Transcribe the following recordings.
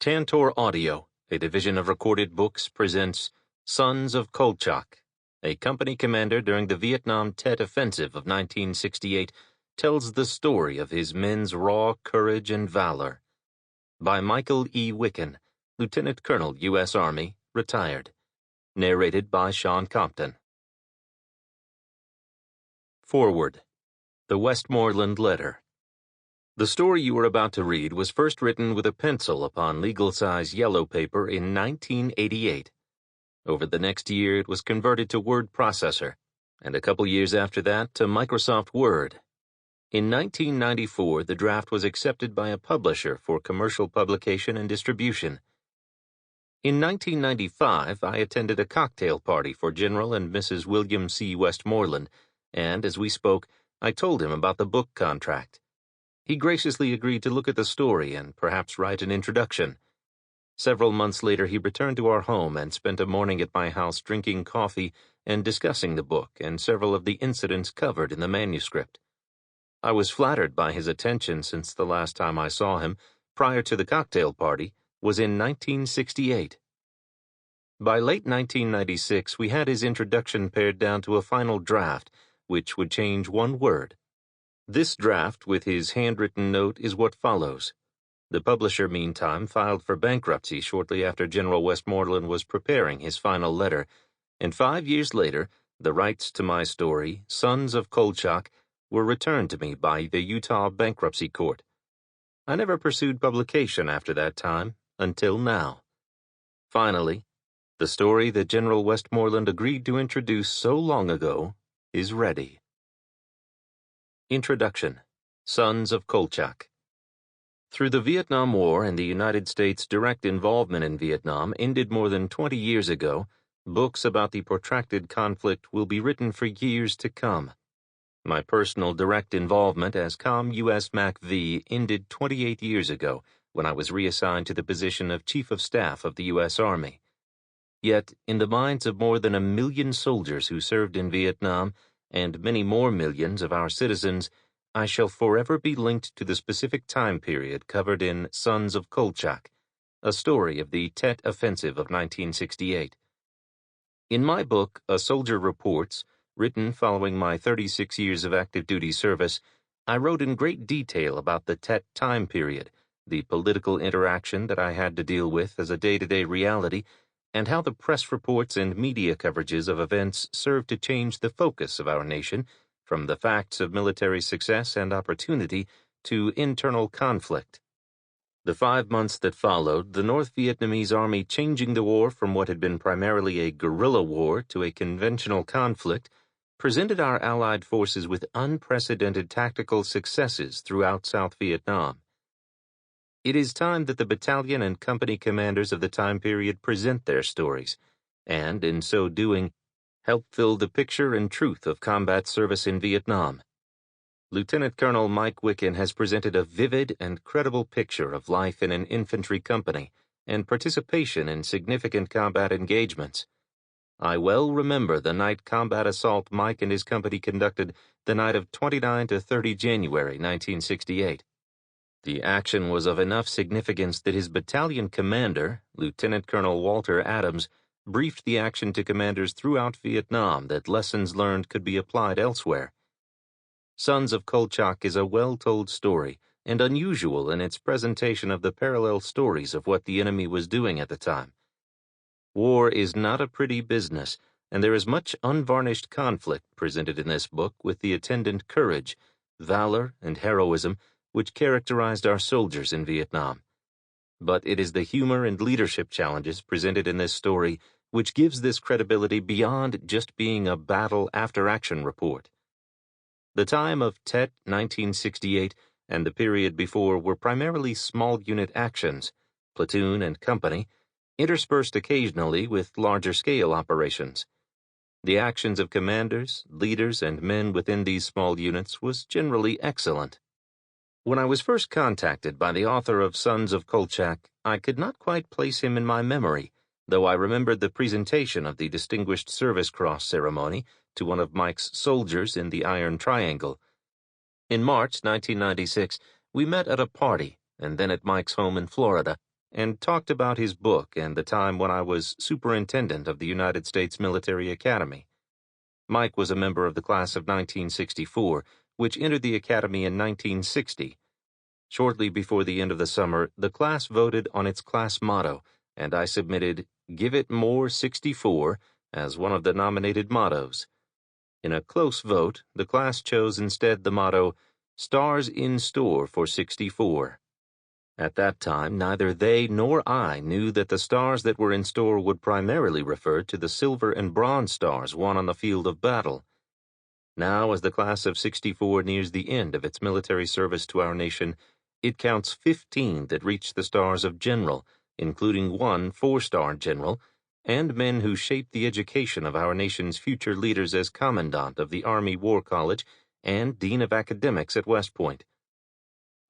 Tantor Audio, a division of Recorded Books, presents Sons of Kolchak. A company commander during the Vietnam Tet Offensive of 1968 tells the story of his men's raw courage and valor. By Michael E. Wikan, Lieutenant Colonel, U.S. Army, retired. Narrated by Shawn Compton. Foreword. The Westmoreland Letter. The story you are about to read was first written with a pencil upon legal-size yellow paper in 1988. Over the next year, it was converted to word processor, and a couple years after that to Microsoft Word. In 1994, the draft was accepted by a publisher for commercial publication and distribution. In 1995, I attended a cocktail party for General and Mrs. William C. Westmoreland, and as we spoke, I told him about the book contract. He graciously agreed to look at the story and perhaps write an introduction. Several months later, he returned to our home and spent a morning at my house drinking coffee and discussing the book and several of the incidents covered in the manuscript. I was flattered by his attention since the last time I saw him, prior to the cocktail party, was in 1968. By late 1996, we had his introduction pared down to a final draft, which would change one word. This draft, with his handwritten note, is what follows. The publisher, meantime, filed for bankruptcy shortly after General Westmoreland was preparing his final letter, and 5 years later, the rights to my story, Sons of Kolchak, were returned to me by the Utah Bankruptcy Court. I never pursued publication after that time, until now. Finally, the story that General Westmoreland agreed to introduce so long ago is ready. Introduction. Sons of Kolchak. Through the Vietnam War and the United States' direct involvement in Vietnam ended more than 20 years ago, books about the protracted conflict will be written for years to come. My personal direct involvement as COM U.S. MAC-V ended 28 years ago when I was reassigned to the position of Chief of Staff of the U.S. Army. Yet, in the minds of more than 1 million soldiers who served in Vietnam, and many more millions of our citizens, I shall forever be linked to the specific time period covered in Sons of Kolchak, a story of the Tet Offensive of 1968. In my book, A Soldier Reports, written following my 36 years of active duty service, I wrote in great detail about the Tet time period, the political interaction that I had to deal with as a day-to-day reality, and how the press reports and media coverages of events served to change the focus of our nation from the facts of military success and opportunity to internal conflict. The 5 months that followed, the North Vietnamese Army changing the war from what had been primarily a guerrilla war to a conventional conflict, presented our Allied forces with unprecedented tactical successes throughout South Vietnam. It is time that the battalion and company commanders of the time period present their stories, and, in so doing, help fill the picture and truth of combat service in Vietnam. Lieutenant Colonel Mike Wikan has presented a vivid and credible picture of life in an infantry company and participation in significant combat engagements. I well remember the night combat assault Mike and his company conducted the night of 29 to 30 January 1968. The action was of enough significance that his battalion commander, Lieutenant Colonel Walter Adams, briefed the action to commanders throughout Vietnam that lessons learned could be applied elsewhere. Sons of Kolchak is a well-told story and unusual in its presentation of the parallel stories of what the enemy was doing at the time. War is not a pretty business, and there is much unvarnished conflict presented in this book with the attendant courage, valor, and heroism which characterized our soldiers in Vietnam. But it is the humor and leadership challenges presented in this story which gives this credibility beyond just being a battle after-action report. The time of Tet 1968 and the period before were primarily small unit actions, platoon and company, interspersed occasionally with larger-scale operations. The actions of commanders, leaders, and men within these small units was generally excellent. When I was first contacted by the author of Sons of Kolchak, I could not quite place him in my memory, though I remembered the presentation of the Distinguished Service Cross ceremony to one of Mike's soldiers in the Iron Triangle. In March 1996, we met at a party, and then at Mike's home in Florida, and talked about his book and the time when I was superintendent of the United States Military Academy. Mike was a member of the class of 1964, which entered the academy in 1960. Shortly before the end of the summer, the class voted on its class motto, and I submitted "Give It More 64" as one of the nominated mottos. In a close vote, the class chose instead the motto, "Stars in Store for 64." At that time, neither they nor I knew that the stars that were in store would primarily refer to the silver and bronze stars won on the field of battle. Now, as the class of 64 nears the end of its military service to our nation, it counts 15 that reach the stars of general, including one 4-star general, and men who shaped the education of our nation's future leaders as Commandant of the Army War College and Dean of Academics at West Point.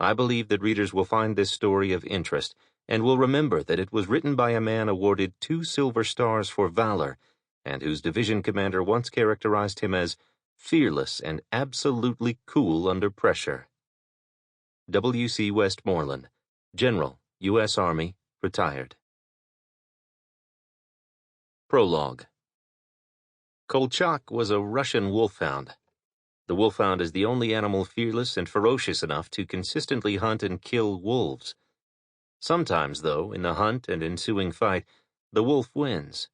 I believe that readers will find this story of interest and will remember that it was written by a man awarded 2 Silver Stars for valor and whose division commander once characterized him as fearless and absolutely cool under pressure. W.C. Westmoreland, General, U.S. Army, retired. Prologue. Kolchak was a Russian wolfhound. The wolfhound is the only animal fearless and ferocious enough to consistently hunt and kill wolves. Sometimes, though, in the hunt and ensuing fight, the wolf wins.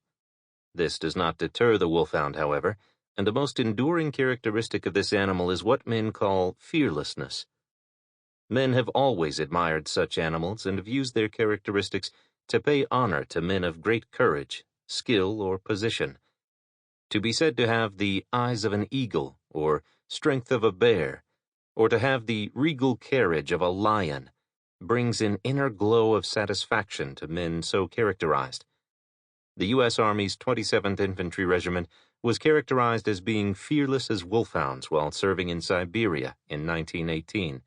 This does not deter the wolfhound, however, and the most enduring characteristic of this animal is what men call fearlessness. Men have always admired such animals and have used their characteristics to pay honor to men of great courage, skill, or position. To be said to have the eyes of an eagle, or strength of a bear, or to have the regal carriage of a lion, brings an inner glow of satisfaction to men so characterized. The U.S. Army's 27th Infantry Regiment was characterized as being fearless as wolfhounds while serving in Siberia in 1918.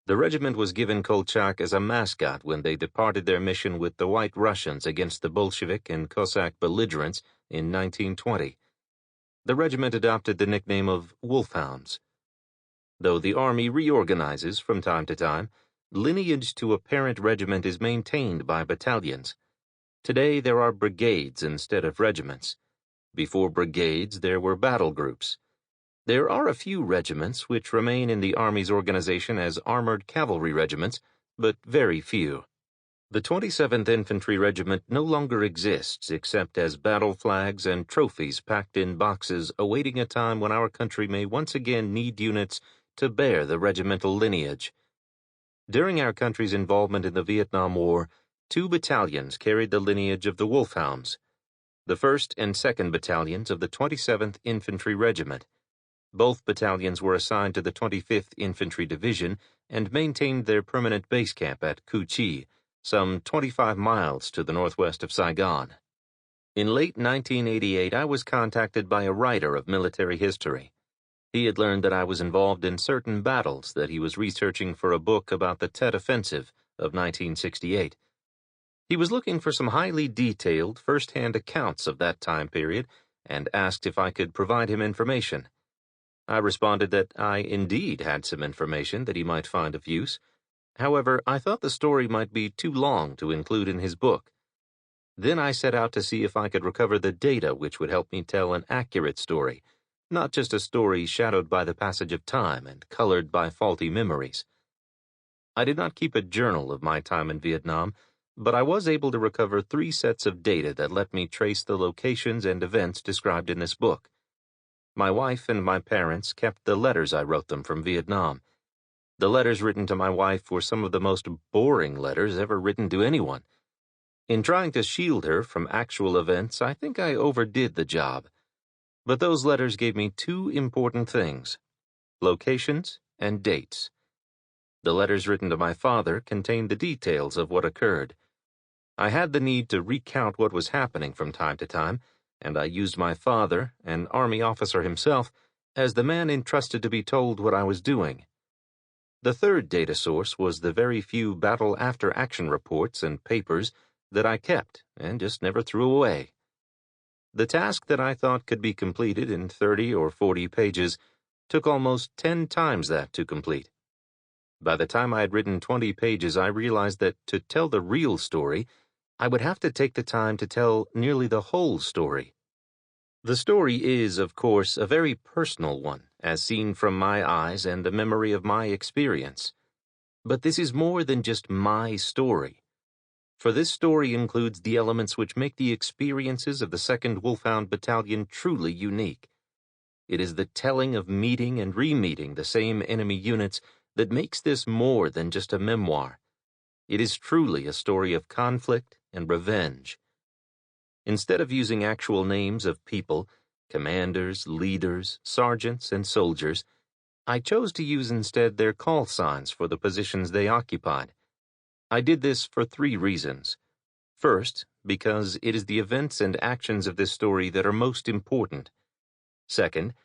The regiment was given Kolchak as a mascot when they departed their mission with the White Russians against the Bolshevik and Cossack belligerents in 1920. The regiment adopted the nickname of Wolfhounds. Though the Army reorganizes from time to time, lineage to a parent regiment is maintained by battalions. Today there are brigades instead of regiments. Before brigades, there were battle groups. There are a few regiments which remain in the Army's organization as armored cavalry regiments, but very few. The 27th Infantry Regiment no longer exists except as battle flags and trophies packed in boxes awaiting a time when our country may once again need units to bear the regimental lineage. During our country's involvement in the Vietnam War, 2 battalions carried the lineage of the Wolfhounds, the 1st and 2nd Battalions of the 27th Infantry Regiment. Both battalions were assigned to the 25th Infantry Division and maintained their permanent base camp at Cu Chi, some 25 miles to the northwest of Saigon. In late 1988, I was contacted by a writer of military history. He had learned that I was involved in certain battles that he was researching for a book about the Tet Offensive of 1968. He was looking for some highly detailed, first-hand accounts of that time period and asked if I could provide him information. I responded that I indeed had some information that he might find of use. However, I thought the story might be too long to include in his book. Then I set out to see if I could recover the data which would help me tell an accurate story, not just a story shadowed by the passage of time and colored by faulty memories. I did not keep a journal of my time in Vietnam, but I was able to recover 3 sets of data that let me trace the locations and events described in this book. My wife and my parents kept the letters I wrote them from Vietnam. The letters written to my wife were some of the most boring letters ever written to anyone. In trying to shield her from actual events, I think I overdid the job. But those letters gave me 2 important things: locations and dates. The letters written to my father contained the details of what occurred. I had the need to recount what was happening from time to time, and I used my father, an Army officer himself, as the man entrusted to be told what I was doing. The third data source was the very few battle after-action reports and papers that I kept and just never threw away. The task that I thought could be completed in 30 or 40 pages took almost 10 times that to complete. By the time I had written 20 pages, I realized that to tell the real story, I would have to take the time to tell nearly the whole story. The story is, of course, a very personal one, as seen from my eyes and the memory of my experience. But this is more than just my story. For this story includes the elements which make the experiences of the 2nd Wolfhound Battalion truly unique. It is the telling of meeting and re-meeting the same enemy units that makes this more than just a memoir. It is truly a story of conflict and revenge. Instead of using actual names of people, commanders, leaders, sergeants, and soldiers, I chose to use instead their call signs for the positions they occupied. I did this for 3 reasons. First, because it is the events and actions of this story that are most important. Second,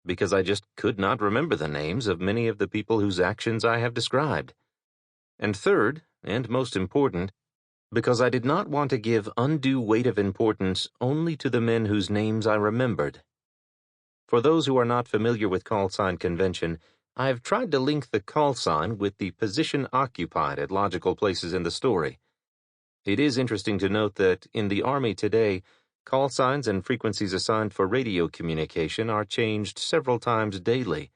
because I just could not remember the names of many of the people whose actions I have described. And third, and most important, because I did not want to give undue weight of importance only to the men whose names I remembered. For those who are not familiar with call sign convention, I have tried to link the call sign with the position occupied at logical places in the story. It is interesting to note that in the Army today, call signs and frequencies assigned for radio communication are changed several times daily.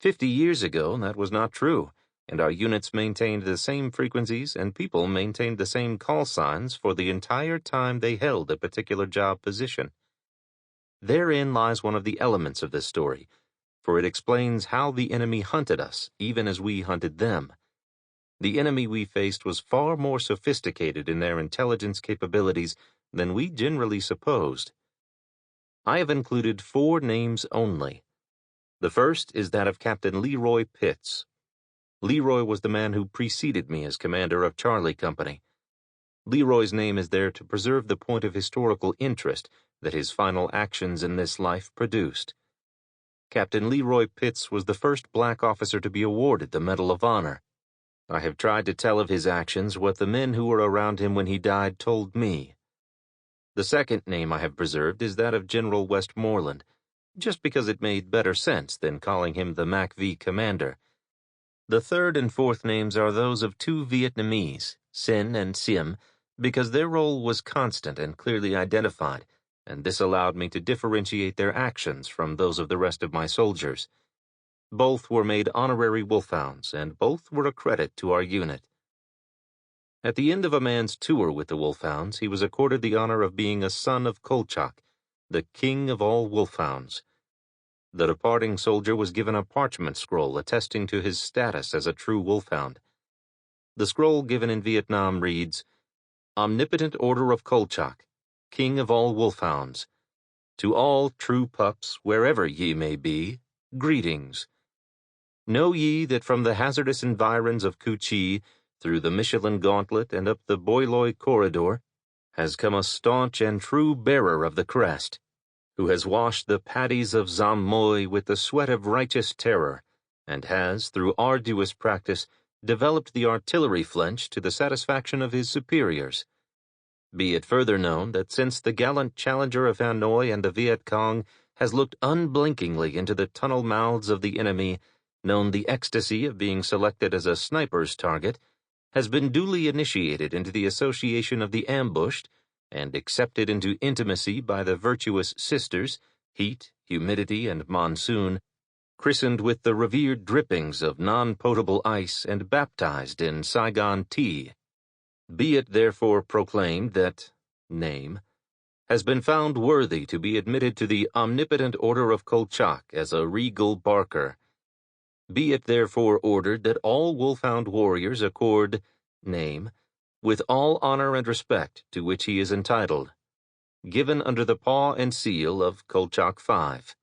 50 years ago, that was not true, and our units maintained the same frequencies and people maintained the same call signs for the entire time they held a particular job position. Therein lies one of the elements of this story, for it explains how the enemy hunted us, even as we hunted them. The enemy we faced was far more sophisticated in their intelligence capabilities than we generally supposed. I have included 4 names only. The first is that of Captain Leroy Pitts. Leroy was the man who preceded me as commander of Charlie Company. Leroy's name is there to preserve the point of historical interest that his final actions in this life produced. Captain Leroy Pitts was the first black officer to be awarded the Medal of Honor. I have tried to tell of his actions what the men who were around him when he died told me. The second name I have preserved is that of General Westmoreland, just because it made better sense than calling him the MACV commander. The third and fourth names are those of 2 Vietnamese, Sin and Siem, because their role was constant and clearly identified, and this allowed me to differentiate their actions from those of the rest of my soldiers. Both were made honorary wolfhounds, and both were a credit to our unit. At the end of a man's tour with the wolfhounds, he was accorded the honor of being a son of Kolchak, the king of all wolfhounds. The departing soldier was given a parchment scroll attesting to his status as a true wolfhound. The scroll given in Vietnam reads, Omnipotent Order of Kolchak, King of all wolfhounds. To all true pups, wherever ye may be, greetings. Know ye that from the hazardous environs of Cu Chi, through the Michelin Gauntlet and up the Boiloy Corridor, has come a staunch and true bearer of the crest, who has washed the paddies of Zam Moi with the sweat of righteous terror, and has, through arduous practice, developed the artillery flinch to the satisfaction of his superiors. Be it further known that since the gallant challenger of Hanoi and the Viet Cong has looked unblinkingly into the tunnel mouths of the enemy, known the ecstasy of being selected as a sniper's target, has been duly initiated into the association of the ambushed, and accepted into intimacy by the virtuous sisters, Heat, Humidity, and Monsoon, christened with the revered drippings of non-potable ice and baptized in Saigon tea. Be it therefore proclaimed that name has been found worthy to be admitted to the Omnipotent Order of Kolchak as a regal barker. Be it therefore ordered that all wolfhound warriors accord name with all honor and respect to which he is entitled, given under the paw and seal of Kolchak 5.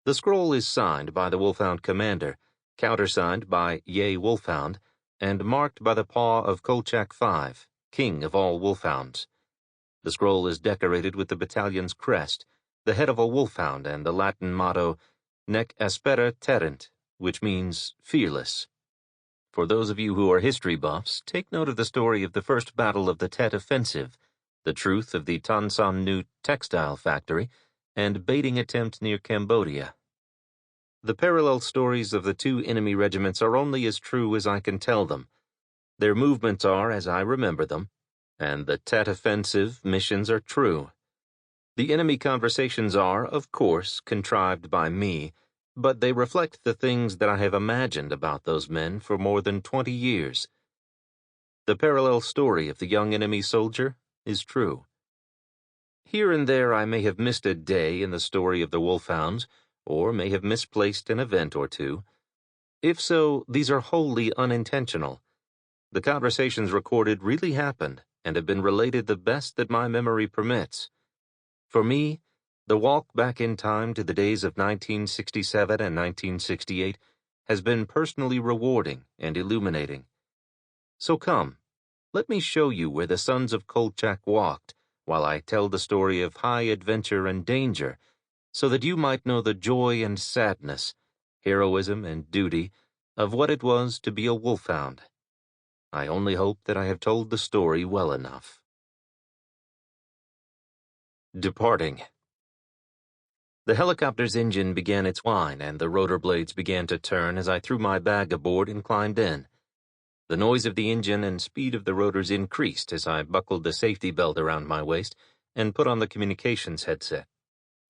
The scroll is signed by the wolfhound commander, countersigned by Ye Wolfhound, and marked by the paw of Kolchak 5, king of all wolfhounds. The scroll is decorated with the battalion's crest, the head of a wolfhound, and the Latin motto, Nec aspera terrent, which means fearless. For those of you who are history buffs, take note of the story of the first battle of the Tet Offensive, the truth of the Tan Son Nhut textile factory, and baiting attempt near Cambodia. The parallel stories of the two enemy regiments are only as true as I can tell them. Their movements are as I remember them, and the Tet Offensive missions are true. The enemy conversations are, of course, contrived by me, but they reflect the things that I have imagined about those men for more than 20 years. The parallel story of the young enemy soldier is true. Here and there I may have missed a day in the story of the wolfhounds, or may have misplaced an event or two. If so, these are wholly unintentional. The conversations recorded really happened and have been related the best that my memory permits. For me, the walk back in time to the days of 1967 and 1968 has been personally rewarding and illuminating. So come, let me show you where the sons of Kolchak walked, while I tell the story of high adventure and danger, so that you might know the joy and sadness, heroism and duty, of what it was to be a wolfhound. I only hope that I have told the story well enough. Departing. The helicopter's engine began its whine, and the rotor blades began to turn as I threw my bag aboard and climbed in. The noise of the engine and speed of the rotors increased as I buckled the safety belt around my waist and put on the communications headset.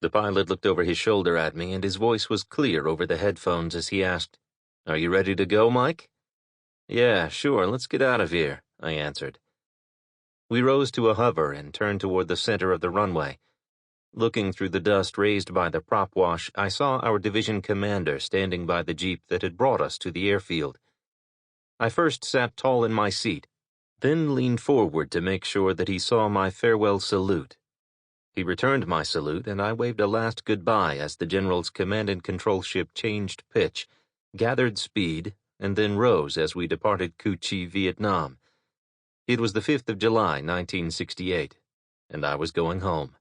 The pilot looked over his shoulder at me, and his voice was clear over the headphones as he asked, "Are you ready to go, Mike?" "Yeah, sure, let's get out of here," I answered. We rose to a hover and turned toward the center of the runway. Looking through the dust raised by the prop wash, I saw our division commander standing by the jeep that had brought us to the airfield. I first sat tall in my seat, then leaned forward to make sure that he saw my farewell salute. He returned my salute, and I waved a last goodbye as the general's command and control ship changed pitch, gathered speed, and then rose as we departed Cu Chi, Vietnam. It was the 5th of July, 1968, and I was going home.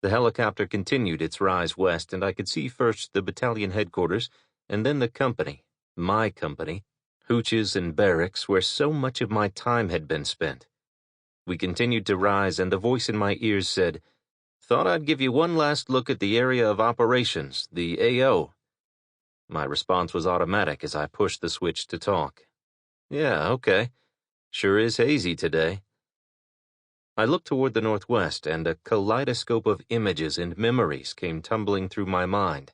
The helicopter continued its rise west, and I could see first the battalion headquarters, and then the company, my company, hooches and barracks where so much of my time had been spent. We continued to rise, and the voice in my ears said, "Thought I'd give you one last look at the area of operations, the AO." My response was automatic as I pushed the switch to talk. "Yeah, okay. Sure is hazy today." I looked toward the northwest, and a kaleidoscope of images and memories came tumbling through my mind.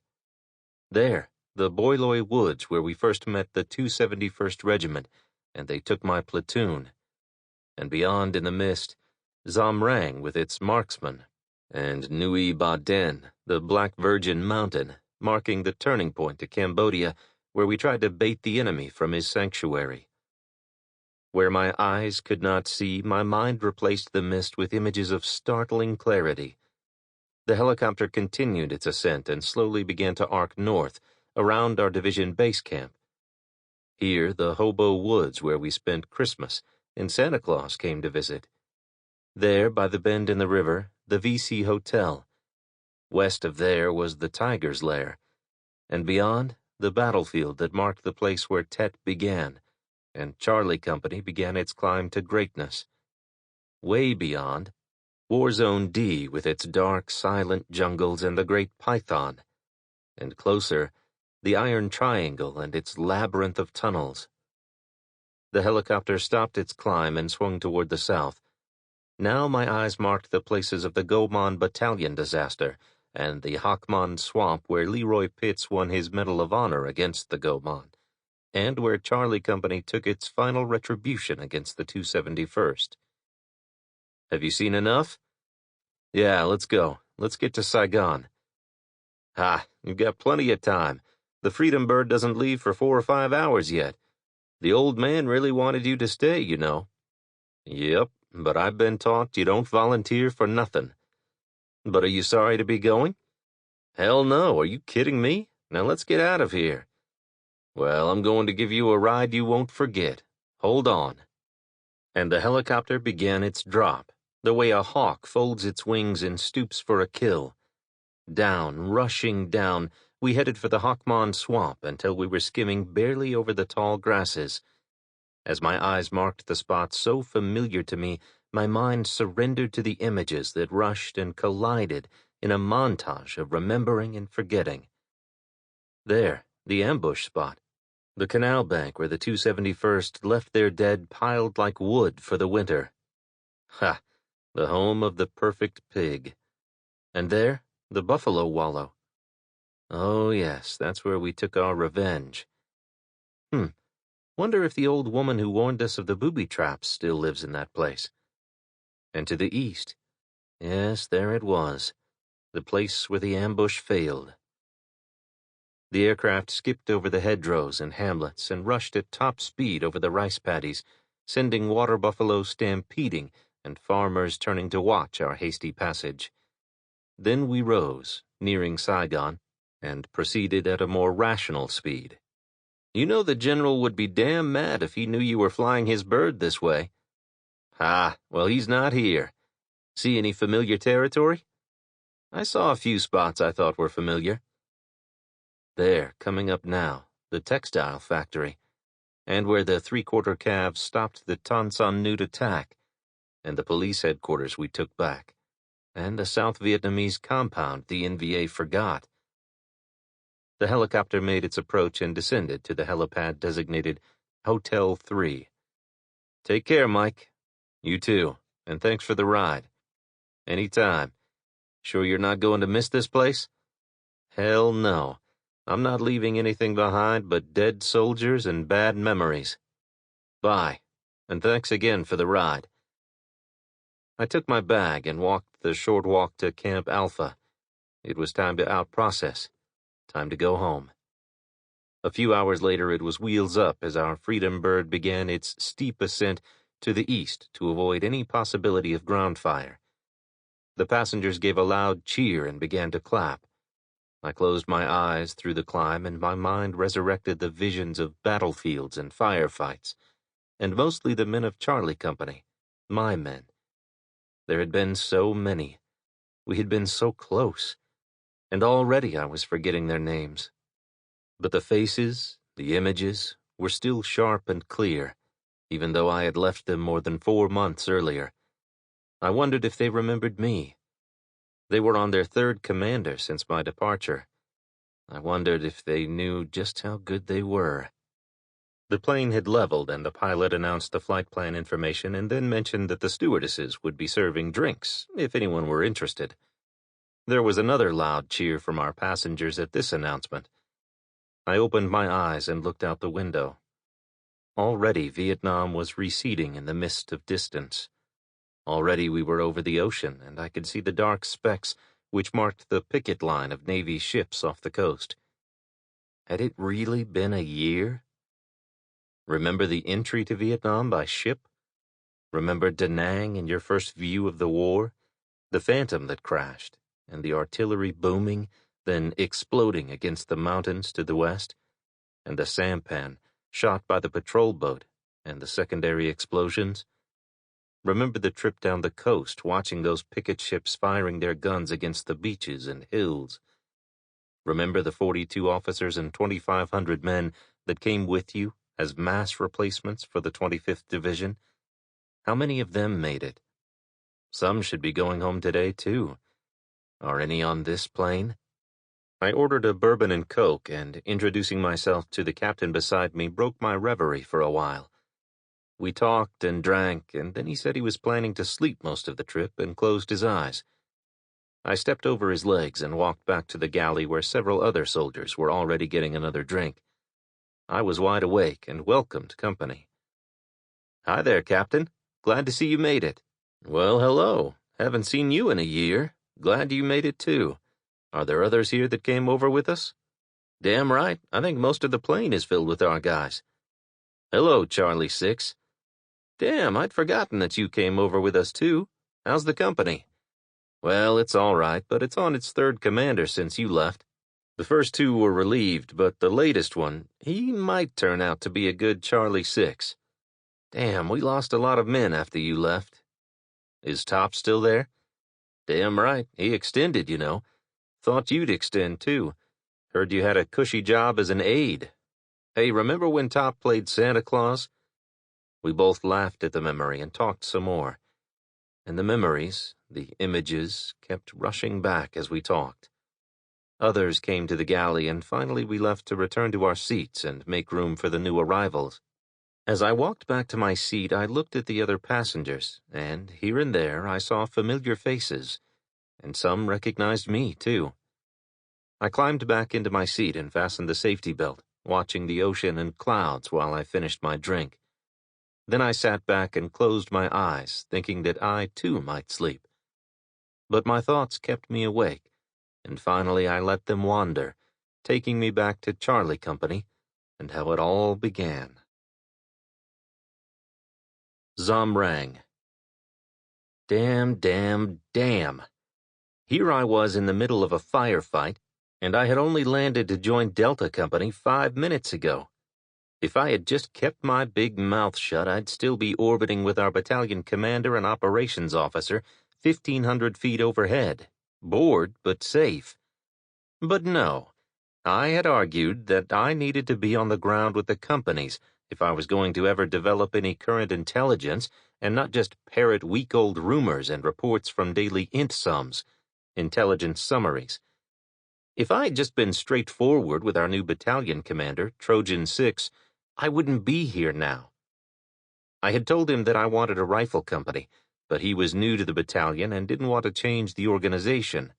There, the Boiloy Woods where we first met the 271st Regiment, and they took my platoon. And beyond in the mist, Zamrang with its marksmen, and Nui Ba Den, the Black Virgin Mountain, marking the turning point to Cambodia, where we tried to bait the enemy from his sanctuary. Where my eyes could not see, my mind replaced the mist with images of startling clarity. The helicopter continued its ascent and slowly began to arc north, around our division base camp. Here, the Hobo Woods where we spent Christmas, and Santa Claus came to visit. There, by the bend in the river, the VC Hotel. West of there was the Tiger's Lair, and beyond, the battlefield that marked the place where Tet began, and Charlie Company began its climb to greatness. Way beyond, War Zone D with its dark, silent jungles and the Great Python, and closer, the Iron Triangle and its labyrinth of tunnels. The helicopter stopped its climb and swung toward the south. Now my eyes marked the places of the Gomon Battalion disaster and the Hakmon Swamp where Leroy Pitts won his Medal of Honor against the Gomon, and where Charlie Company took its final retribution against the 271st. "Have you seen enough?" "Yeah, let's go. Let's get to Saigon." "Ha, you've got plenty of time. The Freedom Bird doesn't leave for 4 or 5 hours yet. The old man really wanted you to stay, you know." "Yep, but I've been taught you don't volunteer for nothing." "But are you sorry to be going?" "Hell no, are you kidding me? Now let's get out of here." "Well, I'm going to give you a ride you won't forget. Hold on." And the helicopter began its drop, the way a hawk folds its wings and stoops for a kill. Down, rushing down, we headed for the Hakmon Swamp until we were skimming barely over the tall grasses. As my eyes marked the spots so familiar to me, my mind surrendered to the images that rushed and collided in a montage of remembering and forgetting. There, the ambush spot. The canal bank where the 271st left their dead piled like wood for the winter. Ha! The home of the perfect pig. And there, the buffalo wallow. Oh yes, that's where we took our revenge. Wonder if the old woman who warned us of the booby traps still lives in that place. And to the east, yes, there it was, the place where the ambush failed. The aircraft skipped over the hedgerows and hamlets and rushed at top speed over the rice paddies, sending water buffalo stampeding and farmers turning to watch our hasty passage. Then we rose, nearing Saigon, and proceeded at a more rational speed. You know the general would be damn mad if he knew you were flying his bird this way. Ah, well, he's not here. See any familiar territory? I saw a few spots I thought were familiar. There, coming up now, the textile factory, and where the three-quarter calves stopped the Tan Son Nhut attack, and the police headquarters we took back, and the South Vietnamese compound the NVA forgot. The helicopter made its approach and descended to the helipad designated Hotel 3. Take care, Mike. You too, and thanks for the ride. Anytime. Sure you're not going to miss this place? Hell no. I'm not leaving anything behind but dead soldiers and bad memories. Bye, and thanks again for the ride. I took my bag and walked the short walk to Camp Alpha. It was time to out-process. Time to go home. A few hours later it was wheels up as our Freedom Bird began its steep ascent to the east to avoid any possibility of ground fire. The passengers gave a loud cheer and began to clap. I closed my eyes through the climb, and my mind resurrected the visions of battlefields and firefights, and mostly the men of Charlie Company, my men. There had been so many. We had been so close, and already I was forgetting their names. But the faces, the images, were still sharp and clear, even though I had left them more than 4 months earlier. I wondered if they remembered me. They were on their third commander since my departure. I wondered if they knew just how good they were. The plane had leveled, and the pilot announced the flight plan information and then mentioned that the stewardesses would be serving drinks, if anyone were interested. There was another loud cheer from our passengers at this announcement. I opened my eyes and looked out the window. Already Vietnam was receding in the mist of distance. Already we were over the ocean, and I could see the dark specks which marked the picket line of Navy ships off the coast. Had it really been a year? Remember the entry to Vietnam by ship? Remember Da Nang and your first view of the war? The Phantom that crashed, and the artillery booming, then exploding against the mountains to the west, and the sampan shot by the patrol boat, and the secondary explosions? Remember the trip down the coast, watching those picket ships firing their guns against the beaches and hills? Remember the 42 officers and 2,500 men that came with you as mass replacements for the 25th Division? How many of them made it? Some should be going home today, too. Are any on this plane? I ordered a bourbon and Coke, and introducing myself to the captain beside me broke my reverie for a while. We talked and drank, and then he said he was planning to sleep most of the trip and closed his eyes. I stepped over his legs and walked back to the galley where several other soldiers were already getting another drink. I was wide awake and welcomed company. Hi there, Captain. Glad to see you made it. Well, hello. Haven't seen you in a year. Glad you made it, too. Are there others here that came over with us? Damn right. I think most of the plane is filled with our guys. Hello, Charlie 6. Damn, I'd forgotten that you came over with us, too. How's the company? Well, it's all right, but it's on its third commander since you left. The first 2 were relieved, but the latest one, he might turn out to be a good Charlie 6. Damn, we lost a lot of men after you left. Is Top still there? Damn right, he extended, you know. Thought you'd extend, too. Heard you had a cushy job as an aide. Hey, remember when Top played Santa Claus? We both laughed at the memory and talked some more. And the memories, the images, kept rushing back as we talked. Others came to the galley, and finally we left to return to our seats and make room for the new arrivals. As I walked back to my seat, I looked at the other passengers, and here and there I saw familiar faces, and some recognized me, too. I climbed back into my seat and fastened the safety belt, watching the ocean and clouds while I finished my drink. Then I sat back and closed my eyes, thinking that I, too, might sleep. But my thoughts kept me awake, and finally I let them wander, taking me back to Charlie Company and how it all began. Zam rang. Damn, damn, damn. Here I was in the middle of a firefight, and I had only landed to join Delta Company 5 minutes ago. If I had just kept my big mouth shut, I'd still be orbiting with our battalion commander and operations officer 1,500 feet overhead, bored but safe. But no, I had argued that I needed to be on the ground with the companies if I was going to ever develop any current intelligence and not just parrot week-old rumors and reports from daily INTSUMs, intelligence summaries. If I had just been straightforward with our new battalion commander, Trojan 6, I wouldn't be here now. I had told him that I wanted a rifle company, but he was new to the battalion and didn't want to change the organization.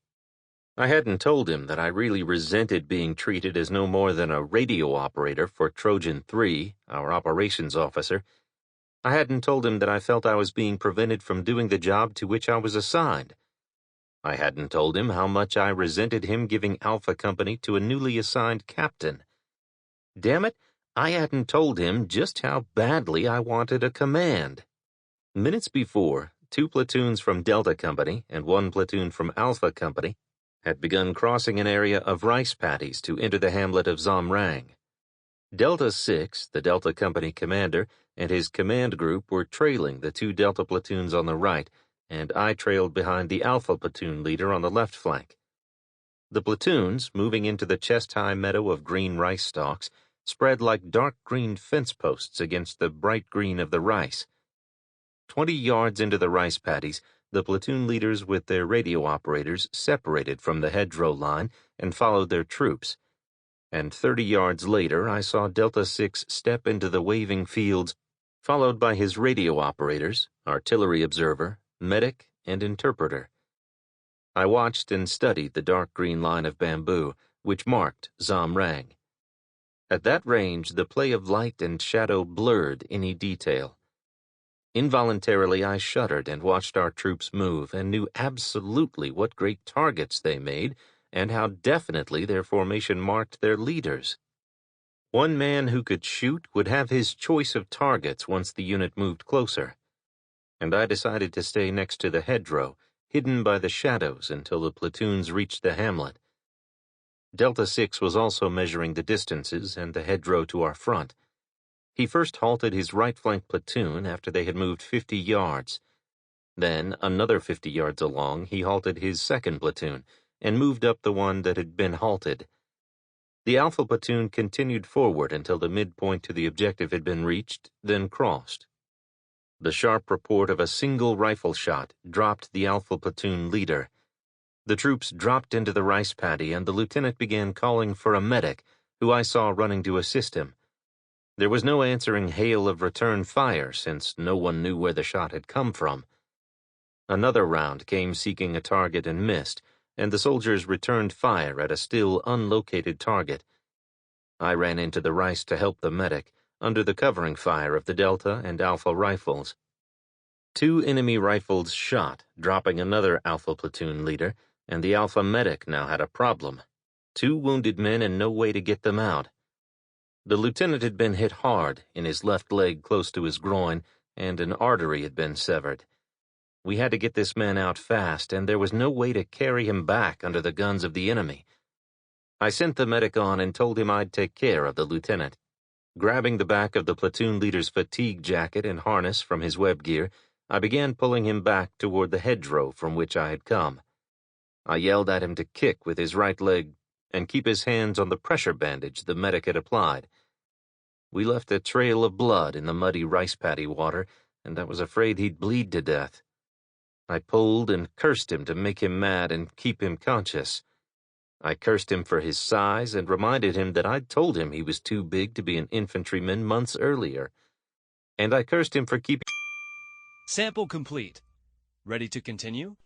I hadn't told him that I really resented being treated as no more than a radio operator for Trojan 3, our operations officer. I hadn't told him that I felt I was being prevented from doing the job to which I was assigned. I hadn't told him how much I resented him giving Alpha Company to a newly assigned captain. Damn it, I hadn't told him just how badly I wanted a command. Minutes before, 2 platoons from Delta Company and 1 platoon from Alpha Company had begun crossing an area of rice paddies to enter the hamlet of Zam rang. Delta 6, the Delta Company commander, and his command group were trailing the 2 Delta platoons on the right, and I trailed behind the Alpha platoon leader on the left flank. The platoons, moving into the chest-high meadow of green rice stalks, spread like dark green fence posts against the bright green of the rice. 20 yards into the rice paddies, the platoon leaders with their radio operators separated from the hedgerow line and followed their troops. And 30 yards later, I saw Delta 6 step into the waving fields, followed by his radio operators, artillery observer, medic, and interpreter. I watched and studied the dark green line of bamboo, which marked Zam rang. At that range, the play of light and shadow blurred any detail. Involuntarily, I shuddered and watched our troops move and knew absolutely what great targets they made and how definitely their formation marked their leaders. One man who could shoot would have his choice of targets once the unit moved closer, and I decided to stay next to the hedgerow, hidden by the shadows until the platoons reached the hamlet. Delta 6 was also measuring the distances and the hedgerow to our front. He first halted his right flank platoon after they had moved 50 yards. Then, another 50 yards along, he halted his second platoon and moved up the one that had been halted. The Alpha platoon continued forward until the midpoint to the objective had been reached, then crossed. The sharp report of a single rifle shot dropped the Alpha platoon leader. The troops dropped into the rice paddy, and the lieutenant began calling for a medic, who I saw running to assist him. There was no answering hail of return fire, since no one knew where the shot had come from. Another round came seeking a target and missed, and the soldiers returned fire at a still unlocated target. I ran into the rice to help the medic, under the covering fire of the Delta and Alpha rifles. 2 enemy rifles shot, dropping another Alpha platoon leader, and the Alpha medic now had a problem. 2 wounded men and no way to get them out. The lieutenant had been hit hard in his left leg close to his groin, and an artery had been severed. We had to get this man out fast, and there was no way to carry him back under the guns of the enemy. I sent the medic on and told him I'd take care of the lieutenant. Grabbing the back of the platoon leader's fatigue jacket and harness from his web gear, I began pulling him back toward the hedgerow from which I had come. I yelled at him to kick with his right leg and keep his hands on the pressure bandage the medic had applied. We left a trail of blood in the muddy rice paddy water, and I was afraid he'd bleed to death. I pulled and cursed him to make him mad and keep him conscious. I cursed him for his size and reminded him that I'd told him he was too big to be an infantryman months earlier. And I cursed him for keeping... Sample complete. Ready to continue?